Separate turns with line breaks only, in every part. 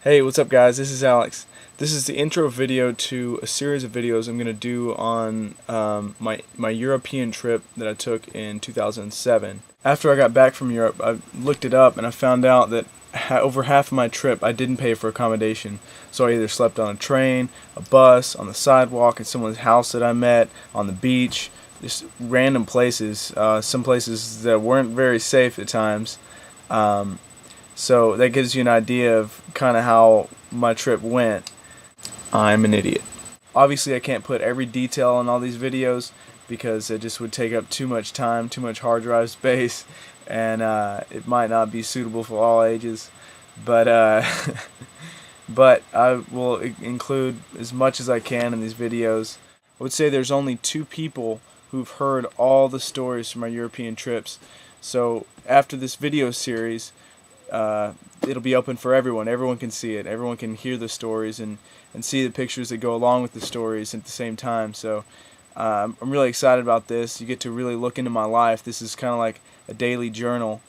Hey, what's up guys? This is Alex. This is the intro video to a series of videos I'm going to do on my European trip that I took in 2007. After I got back from Europe, I looked it up and I found out that over half of my trip I didn't pay for accommodation. So I either slept on a train, a bus, on the sidewalk, at someone's house that I met, on the beach, just random places, some places that weren't very safe at times. So that gives you an idea of kind of how my trip went. I'm an idiot. Obviously I can't put every detail in all these videos because it just would take up too much time, too much hard drive space, and it might not be suitable for all ages. But but I will include as much as I can in these videos. I would say there's only 2 people who've heard all the stories from my European trips. So after this video series, it'll be open for everyone. Everyone can see it. Everyone can hear the stories and see the pictures that go along with the stories at the same time. So I'm really excited about this. You get to really look into my life. This is kind of like a daily journal.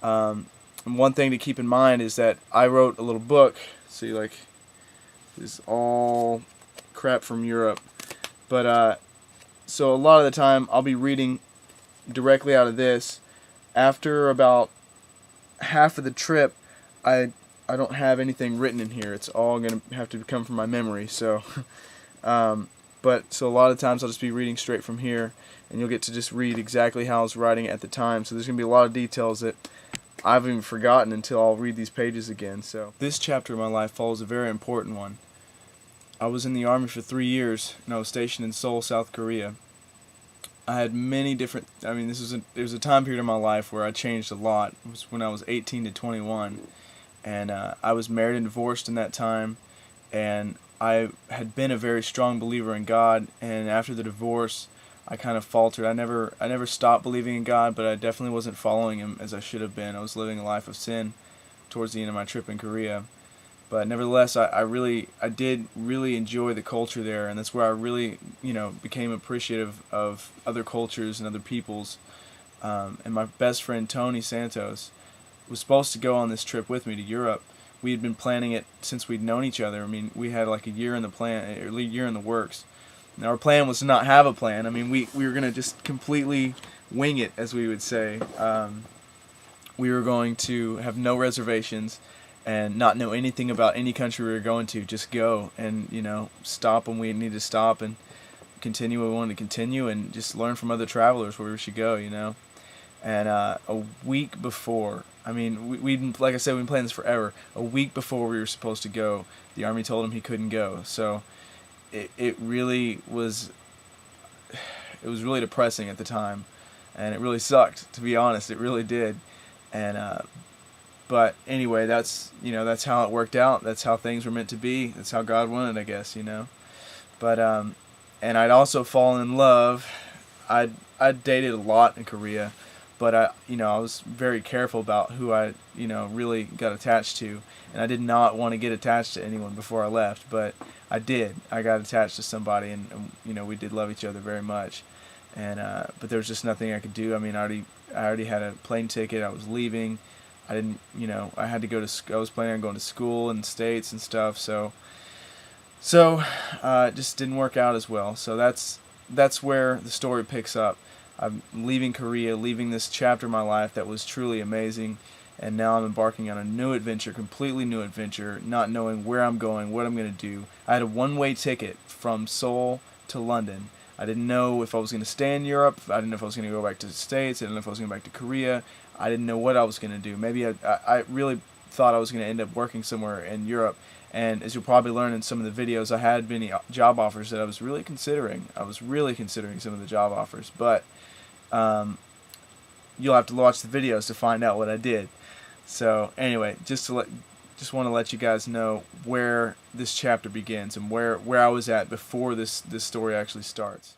And one thing to keep in mind is that I wrote a little book. See, like, this is all crap from Europe. But so a lot of the time I'll be reading directly out of this. After about half of the trip, I don't have anything written in here. It's all gonna have to come from my memory. So, but so a lot of times I'll just be reading straight from here, and you'll get to just read exactly how I was writing it at the time. So there's gonna be a lot of details that I've even forgotten until I'll read these pages again. So this chapter of my life follows a very important one. I was in the Army for 3 years, and I was stationed in Seoul, South Korea. I had many different, there was a time period in my life where I changed a lot. It was when I was 18 to 21, and I was married and divorced in that time, and I had been a very strong believer in God, and after the divorce I kind of faltered. I never stopped believing in God, but I definitely wasn't following Him as I should have been. I was living a life of sin towards the end of my trip in Korea. But nevertheless, I did really enjoy the culture there, and that's where I really, became appreciative of other cultures and other peoples. And my best friend Tony Santos was supposed to go on this trip with me to Europe. We had been planning it since we'd known each other. I mean, we had like a year in the works. And our plan was to not have a plan. I mean, we were gonna just completely wing it, as we would say. We were going to have no reservations and not know anything about any country we were going to. Just go and, stop when we need to stop and continue when we wanted to continue, and just learn from other travelers where we should go, And a week before, I mean, like I said, we've been planning this forever. A week before we were supposed to go, the Army told him he couldn't go. So it really was, really depressing at the time, and it really sucked, to be honest. It really did. And but anyway, that's how it worked out. That's how things were meant to be. That's how God wanted, I guess, But and I'd also fallen in love. I'd dated a lot in Korea, but I was very careful about who I really got attached to, and I did not want to get attached to anyone before I left, but I did. I got attached to somebody, and we did love each other very much, and but there was just nothing I could do. I mean, I already had a plane ticket. I was leaving. I didn't, I had to go to. I was planning on going to school in the States and stuff. So it just didn't work out as well. So that's where the story picks up. I'm leaving Korea, leaving this chapter of my life that was truly amazing, and now I'm embarking on a new adventure, completely new adventure, not knowing where I'm going, what I'm going to do. I had a one-way ticket from Seoul to London. I didn't know if I was going to stay in Europe. I didn't know if I was going to go back to the States. I didn't know if I was going to go back to Korea. I didn't know what I was going to do. Maybe I really thought I was going to end up working somewhere in Europe. And as you'll probably learn in some of the videos, I had many job offers that I was really considering. I was really considering some of the job offers. But you'll have to watch the videos to find out what I did. So anyway, just want to let you guys know where this chapter begins and where I was at before this story actually starts.